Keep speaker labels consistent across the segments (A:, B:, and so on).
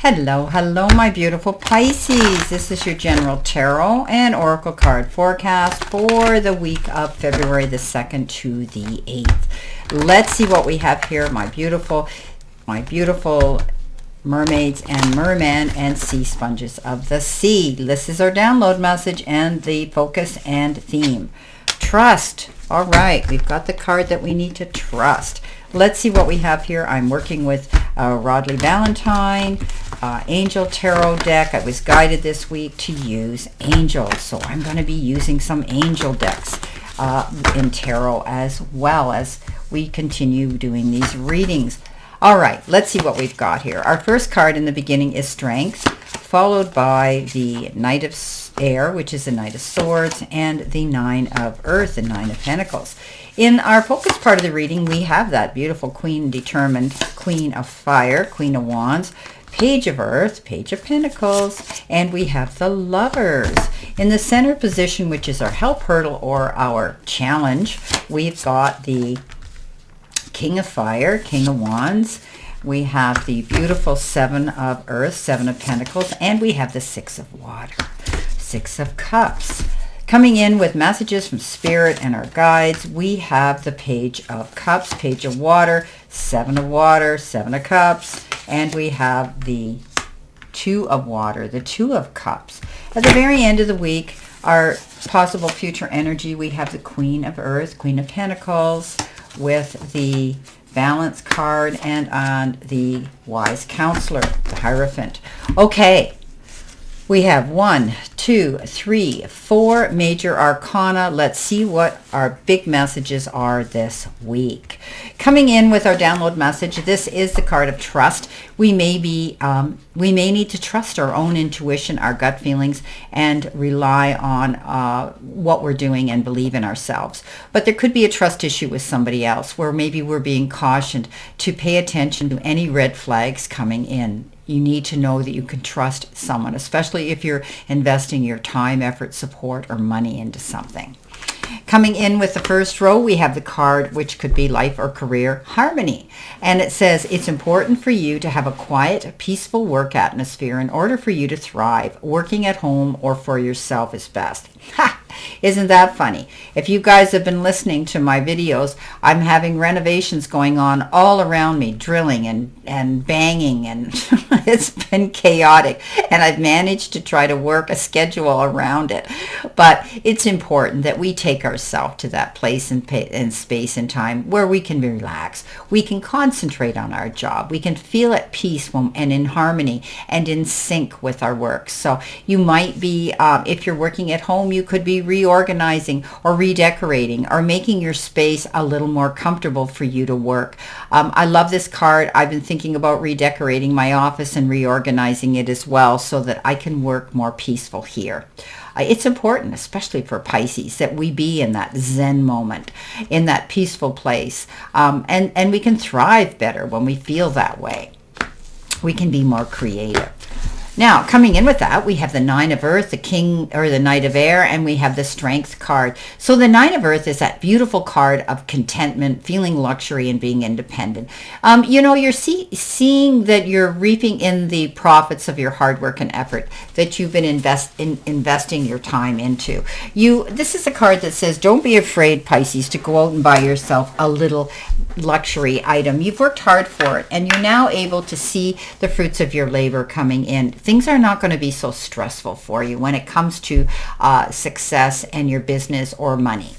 A: Hello, hello, my beautiful Pisces. This is your general tarot and oracle card forecast for the week of February the 2nd to the 8th. Let's see what we have here, my beautiful mermaids and mermen and sea sponges of the sea. This is our download message and the focus and theme. Trust. All right, we've got the card that we need to trust. Let's see what we have here. I'm working with Rodley Valentine Angel Tarot deck. I was guided this week to use angels, so I'm going to be using some angel decks in tarot as well as we continue doing these readings. All right, let's see what we've got here. Our first card in the beginning is Strength, followed by the Knight of Air, which is the Knight of Swords, and the Nine of Earth, the Nine of Pentacles. In our focus part of the reading, we have that beautiful Queen Determined, Queen of Fire, Queen of Wands, Page of Earth, Page of Pentacles, and we have the Lovers. In the center position, which is our help hurdle or our challenge, we've got the King of Fire, King of Wands. We have the beautiful Seven of Earth, Seven of Pentacles, and we have the Six of Water, Six of Cups. Coming in with messages from Spirit and our guides, we have the Page of Cups, Page of Water, Seven of Cups, and we have the Two of Water, the Two of Cups. At the very end of the week, our possible future energy, we have the Queen of Earth, Queen of Pentacles, with the Balance card, and on the Wise Counselor, the Hierophant. Okay. We have 1, 2, 3, 4 major arcana. Let's see what our big messages are this week. Coming in with our download message, this is the card of trust. We may need to trust our own intuition, our gut feelings, and rely on what we're doing and believe in ourselves. But there could be a trust issue with somebody else where maybe we're being cautioned to pay attention to any red flags coming in. You need to know that you can trust someone, especially if you're investing your time, effort, support, or money into something. Coming in with the first row, we have the card, which could be life or career harmony. And it says, it's important for you to have a quiet, peaceful work atmosphere in order for you to thrive. Working at home or for yourself is best. Ha! Isn't that funny? If you guys have been listening to my videos, I'm having renovations going on all around me, drilling and banging, and it's been chaotic. And I've managed to try to work a schedule around it. But it's important that we take ourselves to that place and space and time where we can relax. We can concentrate on our job. We can feel at peace and in harmony and in sync with our work. So you might be, if you're working at home, you could be reorganizing or redecorating or making your space a little more comfortable for you to work. I love this card. I've been thinking about redecorating my office and reorganizing it as well so that I can work more peaceful here. It's important, especially for Pisces, that we be in that Zen moment, in that peaceful place. And we can thrive better when we feel that way. We can be more creative. Now, coming in with that, we have the Nine of Earth, the King or the Knight of Air, and we have the Strength card. So the Nine of Earth is that beautiful card of contentment, feeling luxury, and being independent. You're seeing that you're reaping in the profits of your hard work and effort that you've been investing your time into. This is a card that says, don't be afraid, Pisces, to go out and buy yourself a little luxury item. You've worked hard for it, and you're now able to see the fruits of your labor coming in. Things are not going to be so stressful for you when it comes to success and your business or money.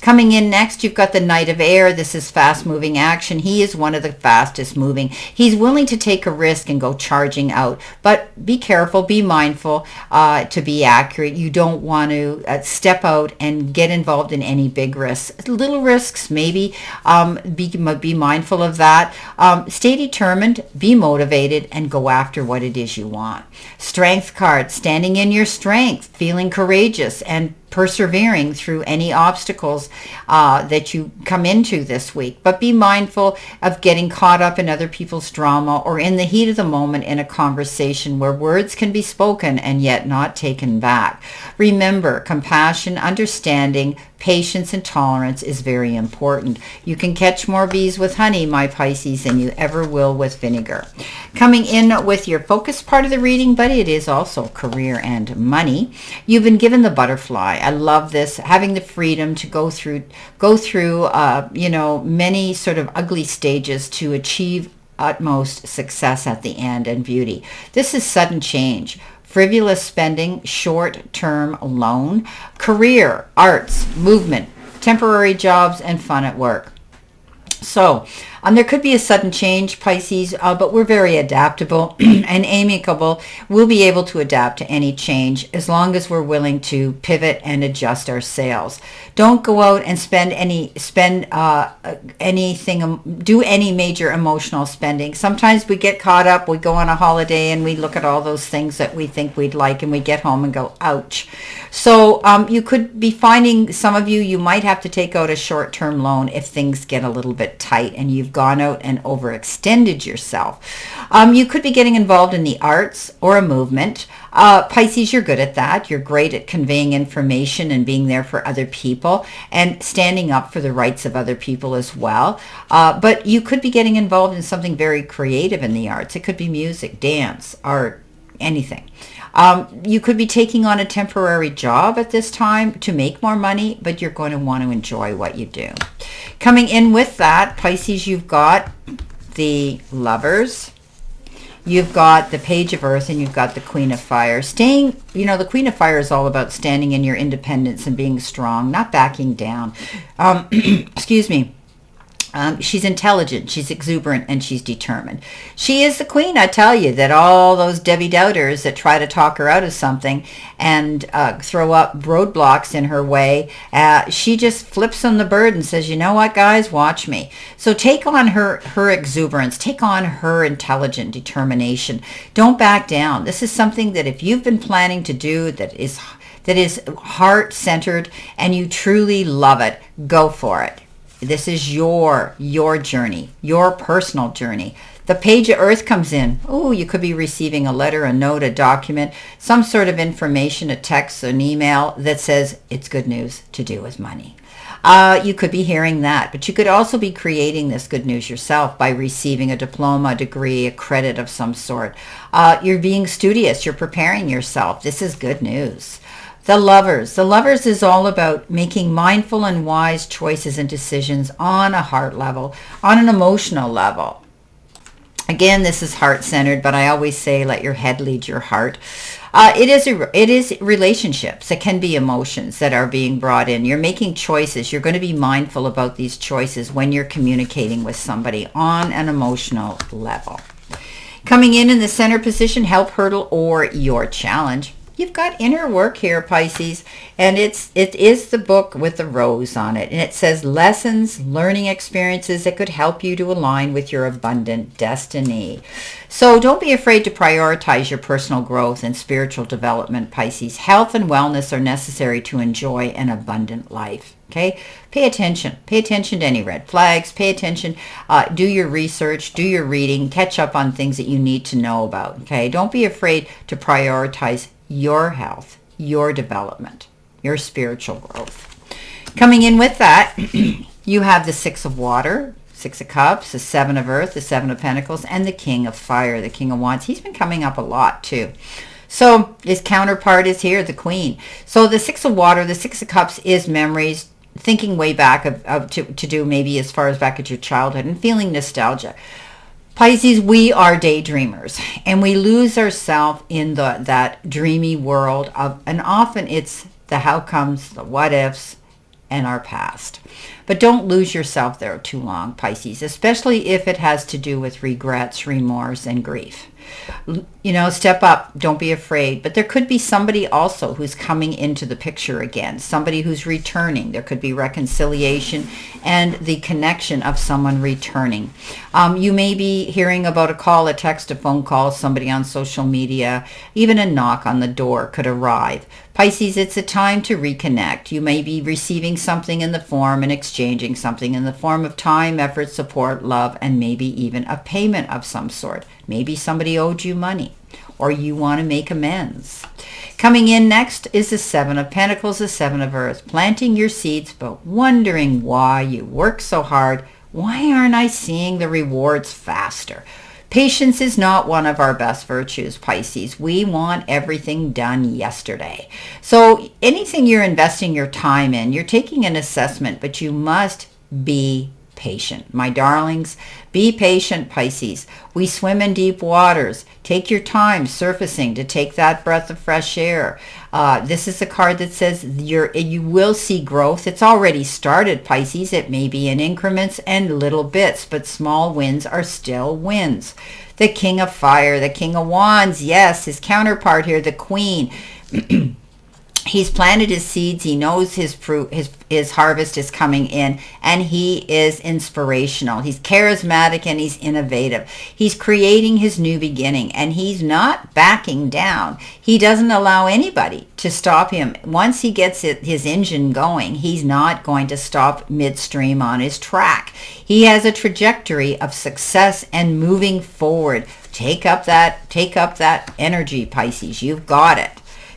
A: Coming in next, you've got the Knight of Air. This is fast-moving action. He is one of the fastest moving. He's willing to take a risk and go charging out. But be careful, be mindful to be accurate. You don't want to step out and get involved in any big risks. Little risks, maybe. Be mindful of that. Stay determined, be motivated, and go after what it is you want. Strength card, standing in your strength, feeling courageous, and persevering through any obstacles that you come into this week. But be mindful of getting caught up in other people's drama or in the heat of the moment in a conversation where words can be spoken and yet not taken back. Remember, compassion, understanding, patience, and tolerance is very important. You can catch more bees with honey, my Pisces, than you ever will with vinegar. Coming in with your focus part of the reading, but it is also career and money. You've been given the butterfly. I love this, having the freedom to go through, many sort of ugly stages to achieve utmost success at the end and beauty. This is sudden change. Frivolous spending, short-term loan, career, arts, movement, temporary jobs, and fun at work. So there could be a sudden change, Pisces, but we're very adaptable and amicable. We'll be able to adapt to any change as long as we're willing to pivot and adjust our sails. Don't go out and do any major emotional spending. Sometimes we get caught up, we go on a holiday and we look at all those things that we think we'd like and we get home and go, ouch. So you could be finding, some of you might have to take out a short-term loan if things get a little bit tight and you've gone out and overextended yourself. You could be getting involved in the arts or a movement. Pisces, you're good at that. You're great at conveying information and being there for other people and standing up for the rights of other people as well. But you could be getting involved in something very creative in the arts. It could be music, dance, art, anything. You could be taking on a temporary job at this time to make more money, but you're going to want to enjoy what you do. Coming in with that, Pisces, you've got the Lovers, you've got the Page of Earth, and you've got the Queen of Fire. The Queen of Fire is all about standing in your independence and being strong, not backing down. Excuse me. She's intelligent, she's exuberant, and she's determined. She is the queen, I tell you, that all those Debbie Doubters that try to talk her out of something and throw up roadblocks in her way, she just flips on the bird and says, you know what, guys, watch me. So take on her exuberance, take on her intelligent determination. Don't back down. This is something that if you've been planning to do that is heart-centered and you truly love it, go for it. This is your journey, your personal journey. The Page of Earth comes in. Oh, you could be receiving a letter, a note, a document, some sort of information, a text, an email that says it's good news to do with money. You could be hearing that, but you could also be creating this good news yourself by receiving a diploma, a degree, a credit of some sort. You're being studious. You're preparing yourself. This is good news. The Lovers. The Lovers is all about making mindful and wise choices and decisions on a heart level, on an emotional level. Again, this is heart-centered, but I always say let your head lead your heart. It is relationships. It can be emotions that are being brought in. You're making choices. You're going to be mindful about these choices when you're communicating with somebody on an emotional level. Coming in the center position, help, hurdle, or your challenge. You've got inner work here, Pisces, and it is the book with the rose on it. And it says lessons, learning experiences that could help you to align with your abundant destiny. So don't be afraid to prioritize your personal growth and spiritual development, Pisces. Health and wellness are necessary to enjoy an abundant life. Okay, pay attention. Pay attention to any red flags. Pay attention. Do your research. Do your reading. Catch up on things that you need to know about. Okay, don't be afraid to prioritize your health, your development, your spiritual growth. Coming in with that, you have the Six of Water, Six of Cups, the Seven of Earth, the Seven of Pentacles, and the King of Fire, the King of Wands. He's been coming up a lot too. So his counterpart is here, the Queen. So the Six of Water, the Six of Cups is memories, thinking way back to do maybe as far as back at your childhood and feeling nostalgia. Pisces, we are daydreamers and we lose ourselves in that dreamy world and often it's the how comes, the what ifs, and our past. But don't lose yourself there too long, Pisces, especially if it has to do with regrets, remorse, and grief. Step up. Don't be afraid. But there could be somebody also who's coming into the picture again, somebody who's returning. There could be reconciliation and the connection of someone returning. You may be hearing about a call, a text, a phone call, somebody on social media, even a knock on the door could arrive. Pisces, it's a time to reconnect. You may be receiving something in the form and exchanging something in the form of time, effort, support, love, and maybe even a payment of some sort. Maybe somebody owed you money or you want to make amends. Coming in next is the Seven of Pentacles, the Seven of Earth. Planting your seeds, but wondering why you work so hard. Why aren't I seeing the rewards faster? Patience is not one of our best virtues, Pisces. We want everything done yesterday. So anything you're investing your time in, you're taking an assessment, but you must be patient. My darlings, be patient, Pisces. We swim in deep waters. Take your time surfacing to take that breath of fresh air. This is a card that says you will see growth. It's already started, Pisces. It may be in increments and little bits, but small wins are still wins. The King of Fire, the King of Wands, yes, his counterpart here, the Queen. He's planted his seeds. He knows his fruit, his harvest is coming in, and he is inspirational. He's charismatic and he's innovative. He's creating his new beginning, and he's not backing down. He doesn't allow anybody to stop him. Once he gets his engine going, he's not going to stop midstream on his track. He has a trajectory of success and moving forward. Take up that energy, Pisces. You've got it.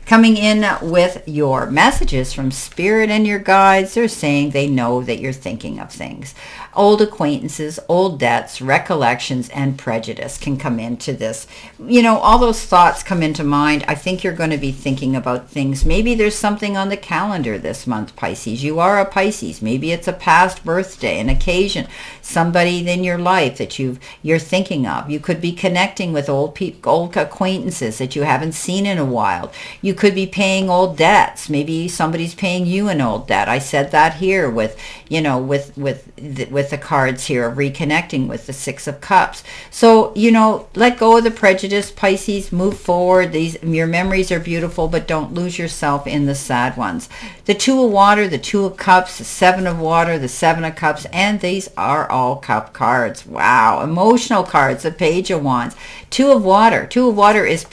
A: Coming in with your messages from Spirit and your guides, they're saying they know that you're thinking of things. Old acquaintances, old debts, recollections, and prejudice can come into this. You know, all those thoughts come into mind. I think you're going to be thinking about things. Maybe there's something on the calendar this month, Pisces. You are a Pisces. Maybe it's a past birthday, an occasion, somebody in your life that you're thinking of. You could be connecting with old acquaintances that you haven't seen in a while. You could be paying old debts. Maybe somebody's paying you an old debt. I said that here with the cards here of reconnecting with the Six of Cups. So, let go of the prejudice, Pisces. Move forward. Your memories are beautiful, but don't lose yourself in the sad ones. The Two of Water, the Two of Cups, the Seven of Water, the Seven of Cups, and these are all cup cards. Wow. Emotional cards, the Page of Wands. Two of Water. Two of Water is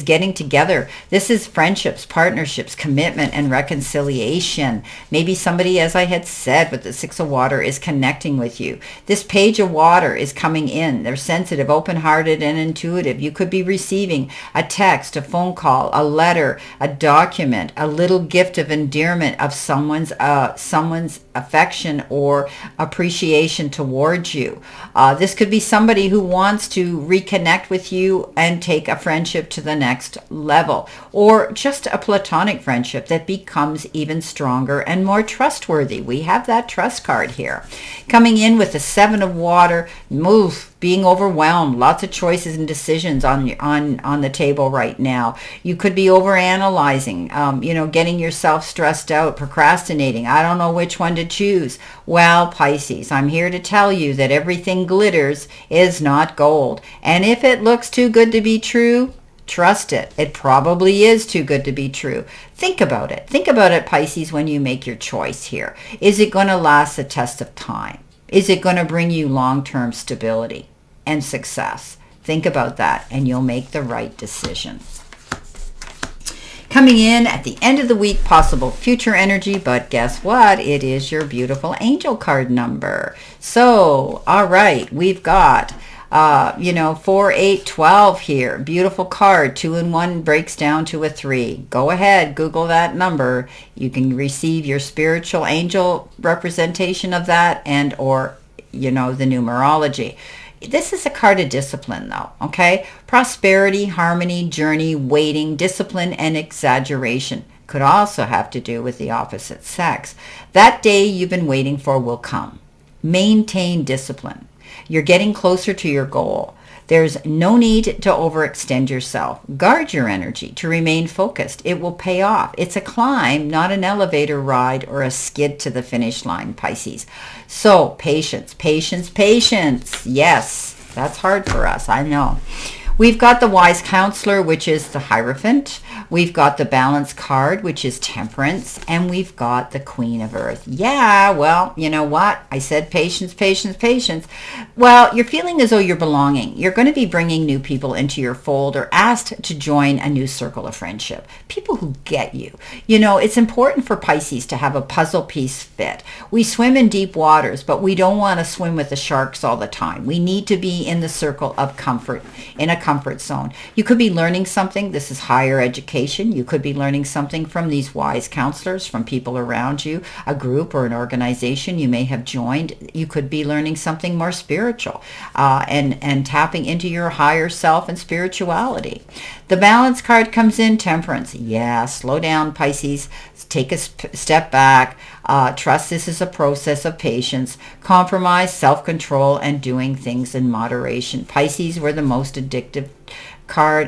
A: getting together. This is friendships, partnerships, commitment, and reconciliation. Maybe somebody, as I had said, with the Six of Water is connecting with you. This Page of Water is coming in. They're sensitive, open-hearted, and intuitive. You could be receiving a text, a phone call, a letter, a document, a little gift of endearment of someone's affection or appreciation towards you. This could be somebody who wants to reconnect with you and take a friendship to the next level, or just a platonic friendship that becomes even stronger and more trustworthy. We have that trust card here. Coming in with the Seven of Water, being overwhelmed, lots of choices and decisions on the table right now. You could be overanalyzing, getting yourself stressed out, procrastinating. I don't know which one to choose. Well, Pisces, I'm here to tell you that everything glitters is not gold. And if it looks too good to be true, trust it. It probably is too good to be true. Think about it. Think about it, Pisces, when you make your choice here. Is it going to last the test of time? Is it going to bring you long-term stability and success? Think about that, and you'll make the right decision. Coming in at the end of the week, possible future energy, but guess what? It is your beautiful angel card number. So, all right, we've got 4, 8, 12 here. Beautiful card. 2 and 1 breaks down to a 3. Go ahead, Google that number. You can receive your spiritual angel representation of that and or, the numerology. This is a card of discipline, though, okay? Prosperity, harmony, journey, waiting, discipline, and exaggeration. Could also have to do with the opposite sex. That day you've been waiting for will come. Maintain discipline. You're getting closer to your goal. There's no need to overextend yourself. Guard your energy to remain focused. It will pay off. It's a climb, not an elevator ride or a skid to the finish line, Pisces. So patience, patience, patience. Yes, that's hard for us, I know. We've got the Wise Counselor, which is the Hierophant. We've got the Balance card, which is Temperance. And we've got the Queen of Earth. Yeah, well, you know what? I said patience, patience, patience. Well, you're feeling as though you're belonging. You're going to be bringing new people into your fold or asked to join a new circle of friendship. People who get you. It's important for Pisces to have a puzzle piece fit. We swim in deep waters, but we don't want to swim with the sharks all the time. We need to be in the circle of comfort, in a comfort zone. You could be learning something. This is higher education. You could be learning something from these wise counselors, from people around you, a group or an organization you may have joined. You could be learning something more spiritual and tapping into your higher self and spirituality. The balance card comes in, temperance. Yeah, slow down, Pisces. Take a step back. Trust this is a process of patience, compromise, self-control, and doing things in moderation. Pisces, we're the most addictive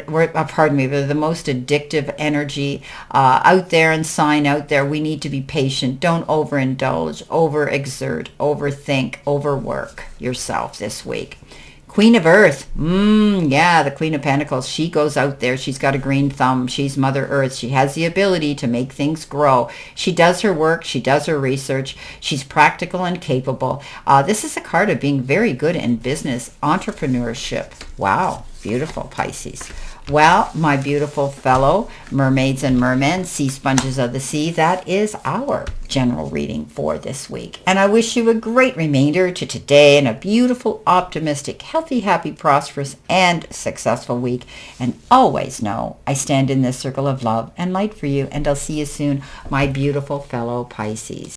A: we're the most addictive energy out there and sign out there. We need to be patient. Don't overindulge, overexert, overthink, overwork yourself this week. Queen of Earth. Yeah, the Queen of Pentacles. She goes out there. She's got a green thumb. She's Mother Earth. She has the ability to make things grow. She does her work. She does her research. She's practical and capable. This is a card of being very good in business, entrepreneurship. Wow, beautiful, Pisces. Well, my beautiful fellow mermaids and mermen, sea sponges of the sea, that is our general reading for this week. And I wish you a great remainder to today and a beautiful, optimistic, healthy, happy, prosperous, and successful week. And always know I stand in this circle of love and light for you. And I'll see you soon, my beautiful fellow Pisces.